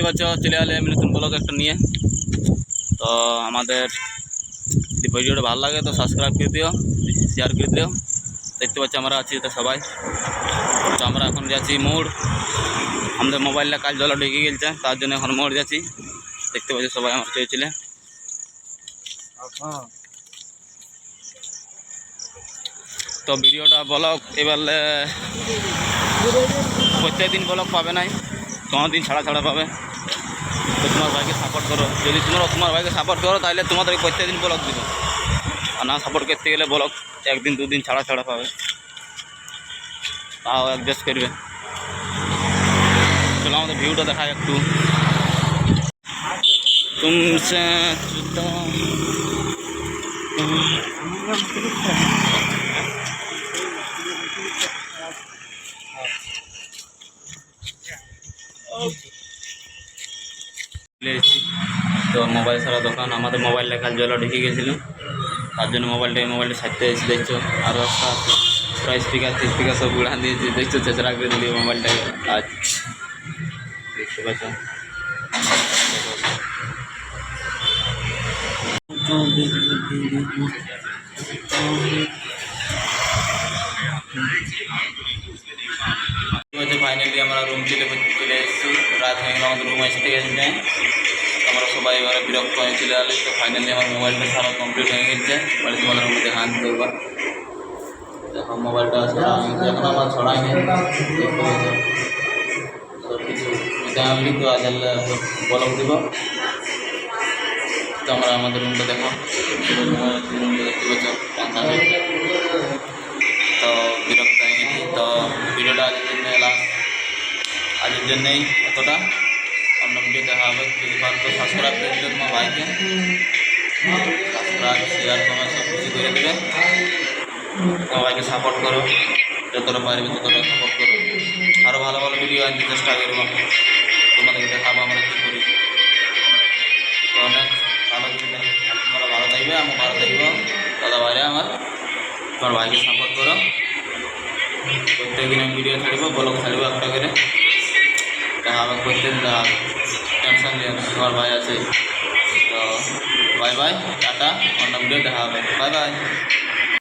দেখতে পাচ্ছ চলে এলে আমি নতুন ব্লগ একটা নিয়ে। তো আমাদের যদি ভিডিওটা ভালো লাগে তো সাবস্ক্রাইব করে দিও, শেয়ার করে দিও। দেখতে পাচ্ছি আমরা আছি তো সবাই। তো আমরা এখন যাচ্ছি মোড়, আমাদের মোবাইলটা কাজ জল ঢেকে গেছে, তার জন্য এখন মোড় যাচ্ছি। দেখতে পাচ্ছি সবাই আমার চেয়েছিলে। তো ভিডিওটা ব্লগ এবারে প্রত্যেকদিন ব্লগ পাবে নাই, 3 দিন ছাড়া ছাড়া পাবে। তো তোমার ভাইকে সাপোর্ট করো, যদি তোমার ভাইকে সাপোর্ট করো তাহলে তোমাদেরকে প্রত্যেকদিন ব্লগ দিব। আর না সাপোর্ট করতে গেলে ব্লগ 1 দিন 2 দিন ছাড়া ছাড়া পাবে, তাও অ্যাডজাস্ট করবে। চলো আমাদের ভিউটা দেখায় একটু। তুমসে তো মোবাইল সারা দোকান, আমাদের মোবাইলটা কাল জল ঢেকে গেছিল, তার জন্য মোবাইলটা ছাড়তে এসে দেখছো। আর রাস্তা পুরো স্পিকার সব উড়ান দিয়েছি, দেখছো চেঁচড়া করে দিলি মোবাইলটাকে। আজ দেখতে পাচ্ছ ফাইনালি আমরা রুম চলে এসেছি। রাত হয়ে গেল, আমাদের রুম এসে গেছে। আমরা সবাই এবারে বিরক্ত হয়ে চলে আসি। তো ফাইনালি আমার মোবাইলটা সারা কমপ্লিট হয়ে গেছে। এবারে তোমাদের মধ্যে দেখান দেবো। দেখো মোবাইলটা এখন আমার ছড়াইনি, সব কিছু জানলি তো আজ বলক দিব। তো আমরা আমাদের রুমটা দেখো, রুমটা দেখতে পাচ্ছ পাঙ্খা। তো বিরক্ত হয়ে গেছি। তো ভিডিওটা আজের জন্যেই এতটা। অন্য ভিডিও দেখা হবে। যদি পারো তো সাবস্ক্রাইব করে দিও তোমার ভাইকে, সাবস্ক্রাইব শেয়ার কমেন্ট সব কিছু করে দেবে। তোমার ভাইকে সাপোর্ট করো, যতটা পারবে ততটা সাপোর্ট করো। আরও ভালো ভালো ভিডিও আনতে চেষ্টা করবো, তোমাদেরকে দেখাবো আমরা কী করি। তো অনেক ভালো জিনিস, তোমরা ভালো থাকবে, আমি ভালো থাকবো। দাদা ভাইরা আমার, তোমার ভাইকে সাপোর্ট করো। প্রত্যেকদিন আমি ভিডিও ছাড়বো, ব্লগ ছাড়বো একটা করে। দেখাবে প্রত্যেকদিন, দেখাবে, টেনশন নিও না, তোমার ভাই আছে। তো বাই বাই, টাটা। অন্য ভিডিও দেখা হবে। Bye bye.